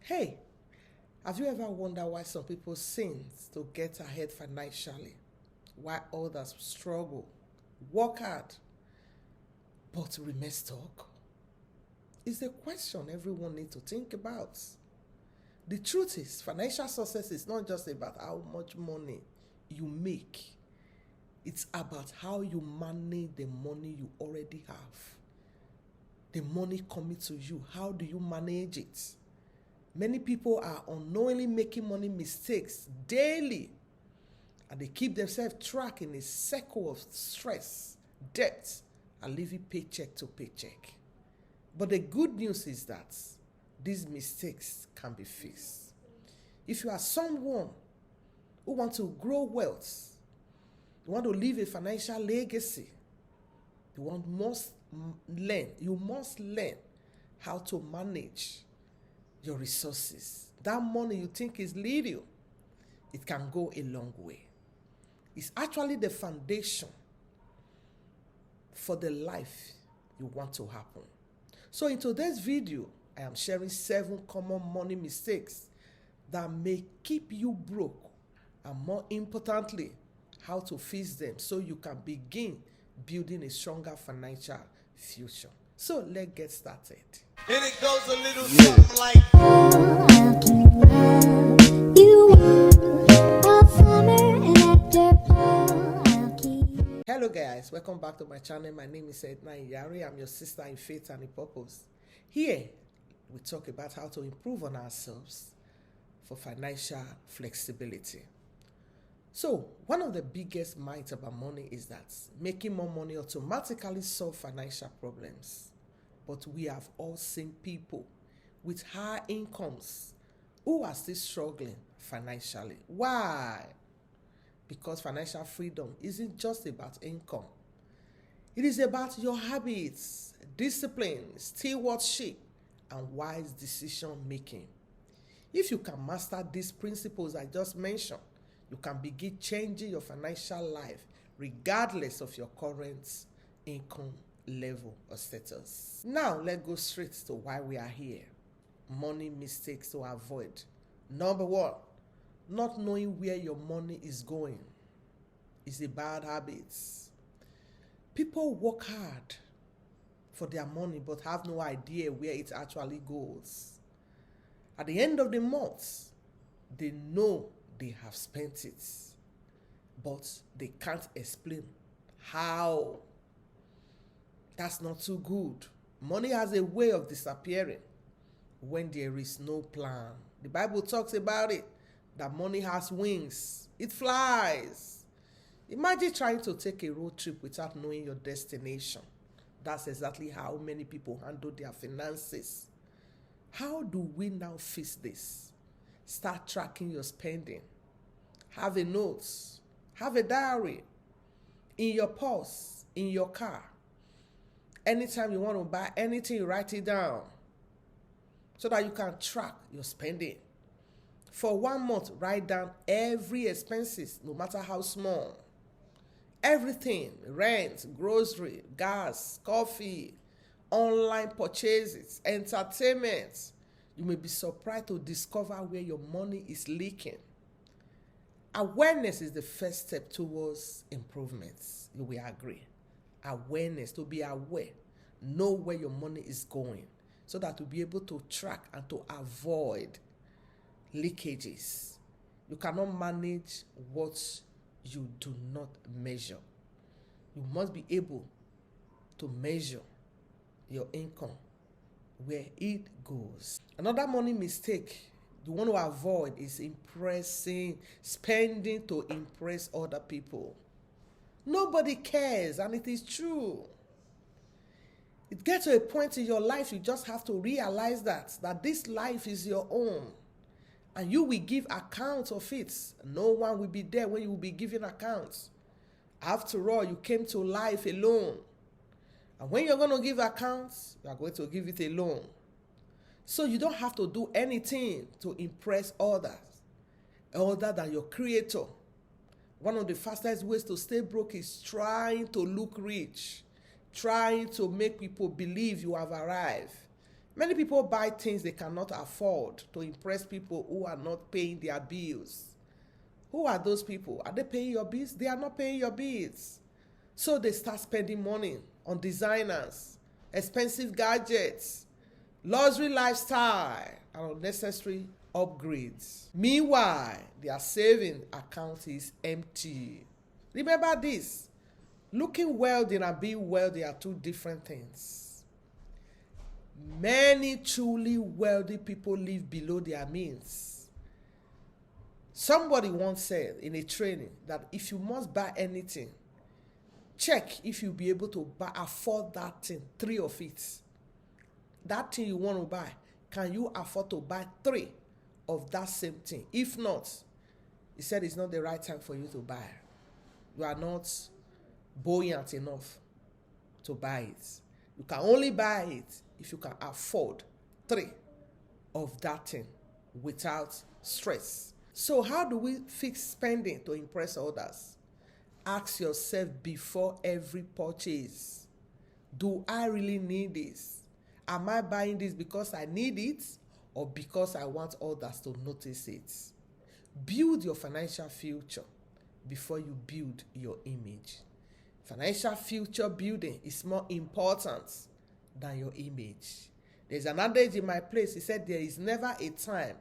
Hey, have you ever wondered why some people sin to get ahead financially, while others struggle, work hard, but remain stuck? It's a question everyone needs to think about. The truth is, financial success is not just about how much money you make. It's about how you manage the money you already have. The money coming to you, how do you manage it? Many people are unknowingly making money mistakes daily, and they keep themselves trapped in a circle of stress, debt, and living paycheck to paycheck. But the good news is that these mistakes can be fixed. If you are someone who wants to grow wealth, you want to leave a financial legacy, you must learn how to manage your resources. That money you think is little, it can go a long way. It's actually the foundation for the life you want to happen. So in today's video, I am sharing 7 common money mistakes that may keep you broke, and more importantly, how to fix them so you can begin building a stronger financial future. So let's get started. And it goes a little something like, Hello guys, welcome back to my channel. My name is Edna. I'm your sister in faith and in purpose. Here, we talk about how to improve on ourselves for financial flexibility. So, one of the biggest myths about money is that making more money automatically solves financial problems. But we have all seen people with high incomes who are still struggling financially. Why? Because financial freedom isn't just about income. It is about your habits, discipline, stewardship, and wise decision making. If you can master these principles I just mentioned, you can begin changing your financial life regardless of your current income level or status. Now, let's go straight to why we are here. Money mistakes to avoid. Number 1, not knowing where your money is going is a bad habit. People work hard for their money but have no idea where it actually goes. At the end of the month, they know they have spent it, but they can't explain how. That's not too good. Money has a way of disappearing when there is no plan. The Bible talks about it, that money has wings. It flies. Imagine trying to take a road trip without knowing your destination. That's exactly how many people handle their finances. How do we now fix this? Start tracking your spending. Have a note. Have a diary. In your purse, in your car. Anytime you want to buy anything, you write it down so that you can track your spending. For 1 month, write down every expenses, no matter how small. Everything, rent, grocery, gas, coffee, online purchases, entertainment. You may be surprised to discover where your money is leaking. Awareness is the first step towards improvements. You will agree. Awareness, to be aware, know where your money is going so that you'll be able to track and to avoid leakages. You cannot manage what you do not measure. You must be able to measure your income, where it goes. Another money mistake you want to avoid is spending to impress other people. Nobody cares, and it is true. It gets to a point in your life you just have to realize that this life is your own, and you will give account of it. No one will be there when you will be giving accounts. After all, you came to life alone, and when you're going to give accounts, you are going to give it alone. So you don't have to do anything to impress others other than your creator. One of the fastest ways to stay broke is trying to look rich, trying to make people believe you have arrived. Many people buy things they cannot afford to impress people who are not paying their bills. Who are those people? Are they paying your bills? They are not paying your bills. So they start spending money on designers, expensive gadgets, luxury lifestyle, and unnecessary upgrades. Meanwhile, their saving account is empty. Remember this, looking wealthy and being wealthy are two different things. Many truly wealthy people live below their means. Somebody once said in a training that if you must buy anything, check if you'll be able to afford that thing, 3 of it. That thing you want to buy, can you afford to buy 3 of that same thing? If not, he said it's not the right time for you to buy. You are not buoyant enough to buy it. You can only buy it if you can afford 3 of that thing without stress. So how do we fix spending to impress others? Ask yourself before every purchase, do I really need this? Am I buying this because I need it or because I want others to notice it? Build your financial future before you build your image. Financial future building is more important than your image. There's an adage in my place. He said there is never a time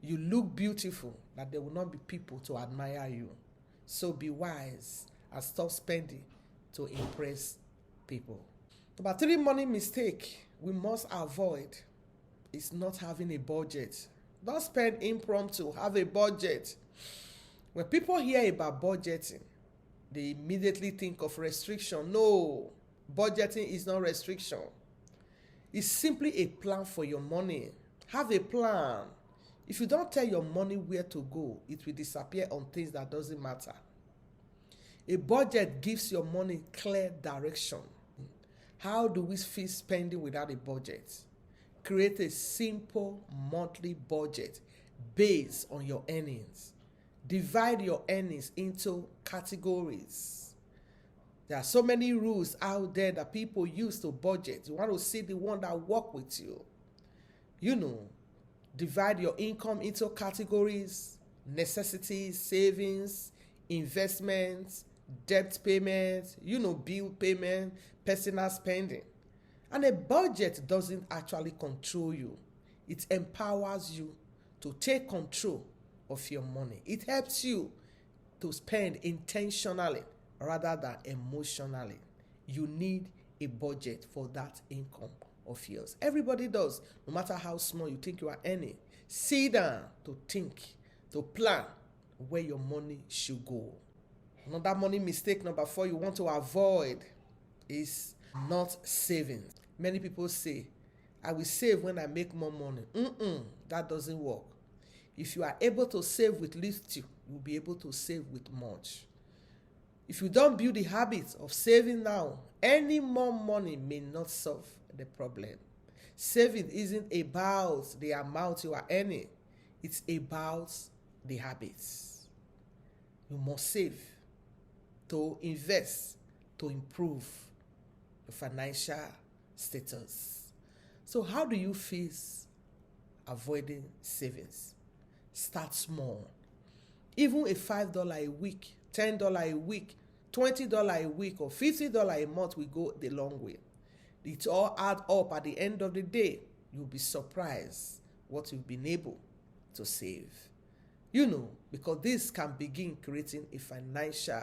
you look beautiful that there will not be people to admire you. So be wise and stop spending to impress people. Number 3 money mistake we must avoid is not having a budget. Don't spend impromptu, have a budget. When people hear about budgeting, they immediately think of restriction. No, budgeting is not restriction. It's simply a plan for your money. Have a plan. If you don't tell your money where to go, it will disappear on things that doesn't matter. A budget gives your money clear direction. How do we fix spending without a budget? Create a simple monthly budget based on your earnings. Divide your earnings into categories. There are so many rules out there that people use to budget. You want to see the one that work with you. Divide your income into categories: necessities, savings, investments, debt payments, bill payment, personal spending. And a budget doesn't actually control you. It empowers you to take control of your money. It helps you to spend intentionally rather than emotionally. You need a budget for that income of yours. Everybody does, no matter how small you think you are earning. Sit down to think, to plan where your money should go. Another money mistake, number 4, you want to avoid is not saving. Many people say, I will save when I make more money. That doesn't work. If you are able to save with little, you'll be able to save with much. If you don't build the habit of saving now, any more money may not solve the problem. Saving isn't about the amount you are earning. It's about the habits. You must save to invest, to improve your financial status. So how do you face avoiding savings? Start small. Even a $5 a week, $10 a week, $20 a week, or $50 a month will go the long way. It all add up at the end of the day. You'll be surprised what you've been able to save. Because this can begin creating a financial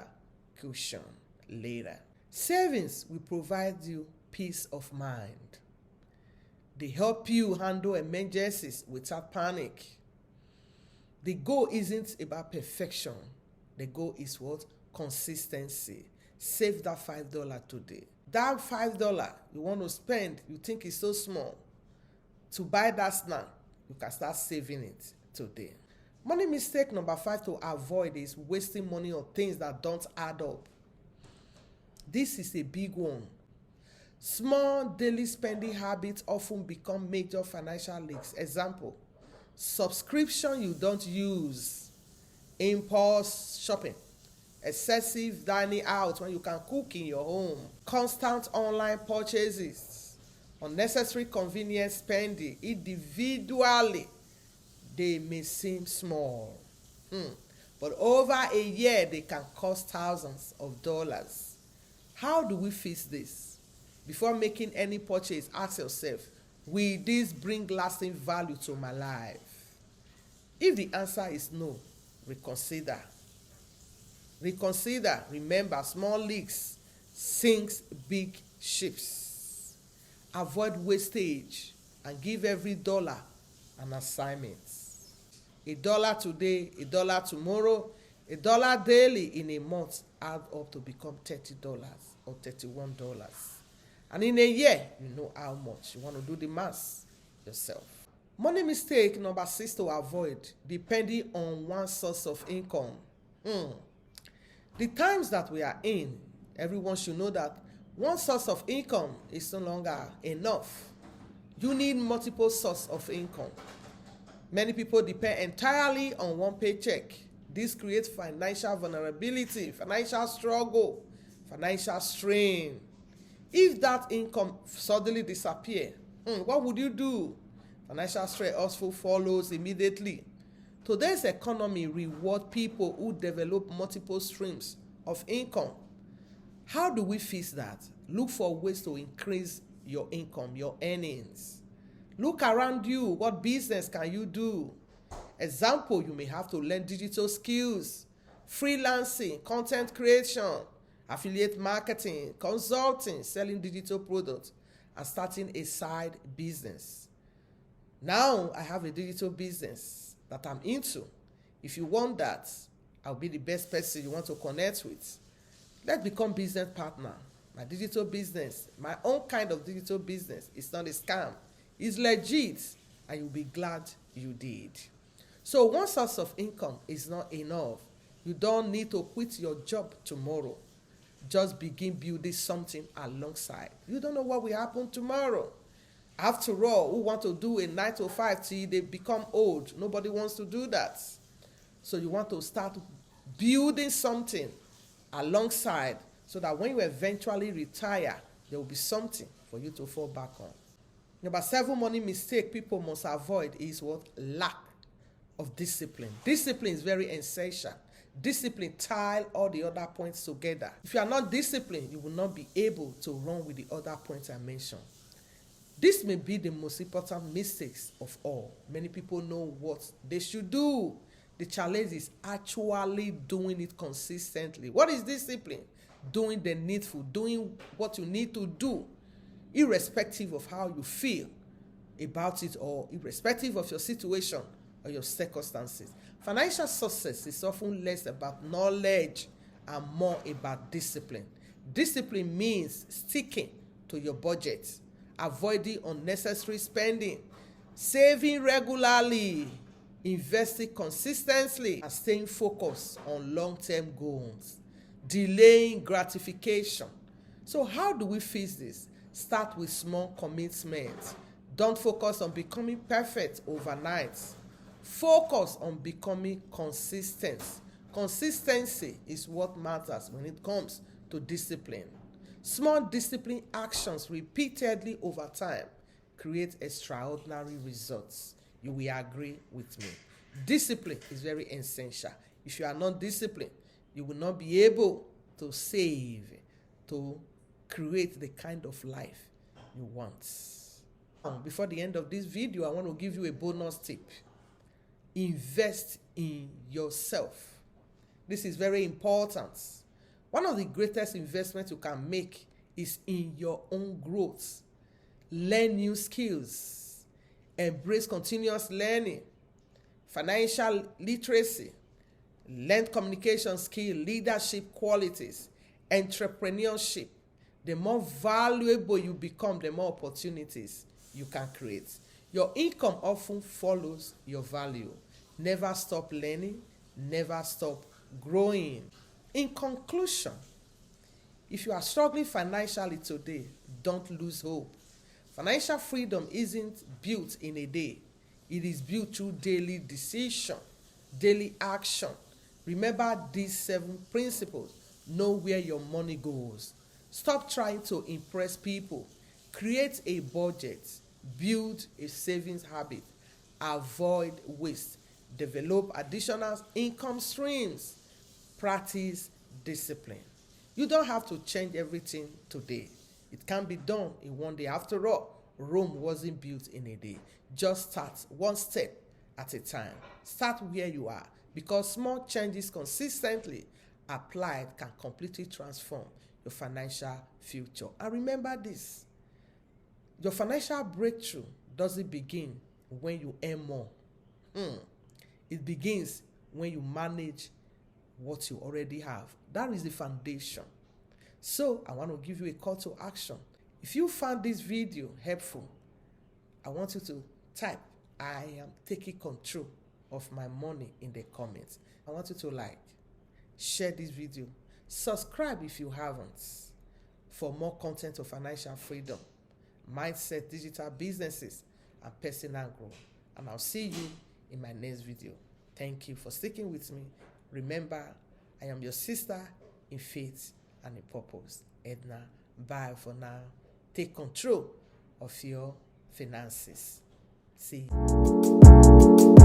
cushion later. Savings will provide you peace of mind. They help you handle emergencies without panic. The goal isn't about perfection. The goal is what? Consistency. Save that $5 today. That $5 you want to spend, you think is so small. To buy that snack, you can start saving it today. Money mistake number 5 to avoid is wasting money on things that don't add up. This is a big one. Small daily spending habits often become major financial leaks. Example, subscription you don't use, impulse shopping, excessive dining out when you can cook in your home, constant online purchases, Unnecessary convenience spending individually, they may seem small. But over a year, they can cost thousands of dollars. How do we fix this? Before making any purchase, ask yourself, will this bring lasting value to my life? If the answer is no, reconsider. Reconsider. Remember, small leaks sinks big ships. Avoid wastage and give every dollar an assignment. $1 today, $1 tomorrow, $1 daily in a month add up to become $30 or $31. And in a year, you know how much. You want to do the math yourself. Money mistake number 6 to avoid, depending on one source of income. The times that we are in, everyone should know that one source of income is no longer enough. You need multiple sources of income. Many people depend entirely on one paycheck. This creates financial vulnerability, financial struggle, financial strain. If that income suddenly disappears, what would you do? Financial stress also follows immediately. Today's economy rewards people who develop multiple streams of income. How do we fix that? Look for ways to increase your income, your earnings. Look around you. What business can you do? Example, you may have to learn digital skills, freelancing, content creation, affiliate marketing, consulting, selling digital products, and starting a side business. Now I have a digital business that I'm into. If you want that, I'll be the best person you want to connect with. Let's become business partner. My digital business, my own kind of digital business, it's not a scam. It's legit, and you'll be glad you did. So one source of income is not enough. You don't need to quit your job tomorrow. Just begin building something alongside. You don't know what will happen tomorrow. After all, who want to do a 9 to 5 till they become old? Nobody wants to do that. So you want to start building something alongside so that when you eventually retire, there will be something for you to fall back on. Number 7 money mistake people must avoid is what? Lack of discipline. Discipline is very essential. Discipline ties all the other points together. If you are not disciplined, you will not be able to run with the other points I mentioned. This may be the most important mistakes of all. Many people know what they should do. The challenge is actually doing it consistently. What is discipline? Doing the needful, doing what you need to do, irrespective of how you feel about it or irrespective of your situation or your circumstances. Financial success is often less about knowledge and more about discipline. Discipline means sticking to your budget, avoiding unnecessary spending, saving regularly, investing consistently, and staying focused on long-term goals, delaying gratification. So how do we fix this? Start with small commitments. Don't focus on becoming perfect overnight. Focus on becoming consistent. Consistency is what matters when it comes to discipline. Small discipline actions repeatedly over time create extraordinary results. You will agree with me. Discipline is very essential. If you are not disciplined, you will not be able to save, to create the kind of life you want. Before the end of this video, I want to give you a bonus tip. Invest in yourself. This is very important. One of the greatest investments you can make is in your own growth. Learn new skills. Embrace continuous learning. Financial literacy. Learn communication skill, leadership qualities, entrepreneurship. The more valuable you become, the more opportunities you can create. Your income often follows your value. Never stop learning. Never stop growing. In conclusion, if you are struggling financially today, don't lose hope. Financial freedom isn't built in a day. It is built through daily decision, daily action. Remember these 7 principles. Know where your money goes. Stop trying to impress people. Create a budget, build a savings habit, avoid waste, develop additional income streams, practice discipline. You don't have to change everything today. It can be done in one day. After all, Rome wasn't built in a day. Just start one step at a time. Start where you are, because small changes consistently applied can completely transform your financial future. And remember this, your financial breakthrough doesn't begin when you earn more. It begins when you manage what you already have. That is the foundation. So I want to give you a call to action. If you found this video helpful, I want you to type "I am taking control of my money" in the comments. I want you to like, share this video, subscribe if you haven't, for more content of financial freedom, mindset, digital businesses, and personal growth. And I'll see you in my next video. Thank you for sticking with me. Remember, I am your sister in faith and in purpose, Edna. Bye for now. Take control of your finances. See you.